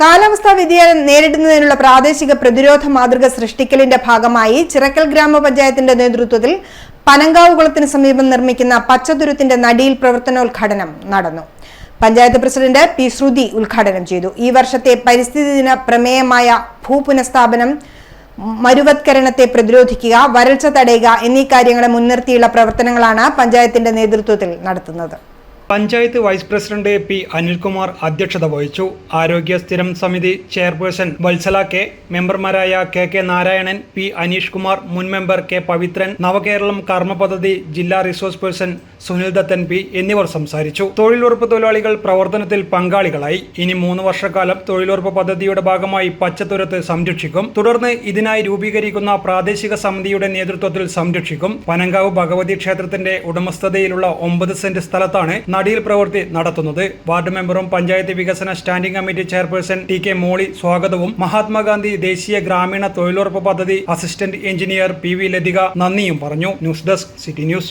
കാലാവസ്ഥാ വ്യതിയാനം നേരിടുന്നതിനുള്ള പ്രാദേശിക പ്രതിരോധ മാതൃക സൃഷ്ടിക്കലിന്റെ ഭാഗമായി ചിറക്കൽ ഗ്രാമപഞ്ചായത്തിന്റെ നേതൃത്വത്തിൽ പനങ്കാവ് കുളത്തിന് സമീപം നിർമ്മിക്കുന്ന പച്ചത്തുരുത്തിന്റെ നടിയിൽ പ്രവർത്തനോദ്ഘാടനം നടന്നു. പഞ്ചായത്ത് പ്രസിഡന്റ് പി ശ്രുതി ഉദ്ഘാടനം ചെയ്തു. ഈ വർഷത്തെ പരിസ്ഥിതി ദിന പ്രമേയമായ ഭൂപുനഃസ്ഥാപനം, മരുവത്കരണത്തെ പ്രതിരോധിക്കുക, വരൾച്ച തടയുക എന്നീ കാര്യങ്ങളെ മുൻനിർത്തിയുള്ള പ്രവർത്തനങ്ങളാണ് പഞ്ചായത്തിന്റെ നേതൃത്വത്തിൽ നടത്തുന്നത്. Panchayat vice president P Anilkumar അധ്യക്ഷത വഹിച്ചു. ആരോഗ്യ സ്ഥിരം സമിതി ചെയർപേഴ്സൺ വത്സല കെ, മെമ്പർമാരായ കെ നാരായണൻ, പി അനീഷ് കുമാർ, മുൻ മെമ്പർ കെ പവിത്രൻ, നവകേരളം കർമ്മ പദ്ധതി ജില്ലാ resource person Sunil Dathan P എന്നിവർ സംസാരിച്ചു. തൊഴിലുറപ്പ് തൊഴിലാളികൾ പ്രവർത്തനത്തിൽ പങ്കാളികളായി. ഇനി 3 വർഷക്കാലം തൊഴിലുറപ്പ് പദ്ധതിയുടെ ഭാഗമായി പച്ചത്തുരുത്ത് സംരക്ഷിക്കും. തുടർന്ന് ഇതിനായി രൂപീകരിക്കുന്ന പ്രാദേശിക സമിതിയുടെ നേതൃത്വത്തിൽ സംരക്ഷിക്കും. പനങ്കാവ് ഭഗവതി ക്ഷേത്രത്തിന്റെ ഉടമസ്ഥതയിലുള്ള 9 സെന്റ് സ്ഥലത്താണ് നടിയിൽ പ്രവൃത്തി നടത്തുന്നത്. വാർഡ് മെമ്പറും പഞ്ചായത്ത് വികസന സ്റ്റാൻഡിംഗ് കമ്മിറ്റി ചെയർപേഴ്സൺ ടി മോളി സ്വാഗതവും, മഹാത്മാഗാന്ധി ദേശീയ ഗ്രാമീണ തൊഴിലുറപ്പ് പദ്ധതി അസിസ്റ്റന്റ് എഞ്ചിനീയർ പി ലതിക നന്ദിയും പറഞ്ഞു. News desk city news.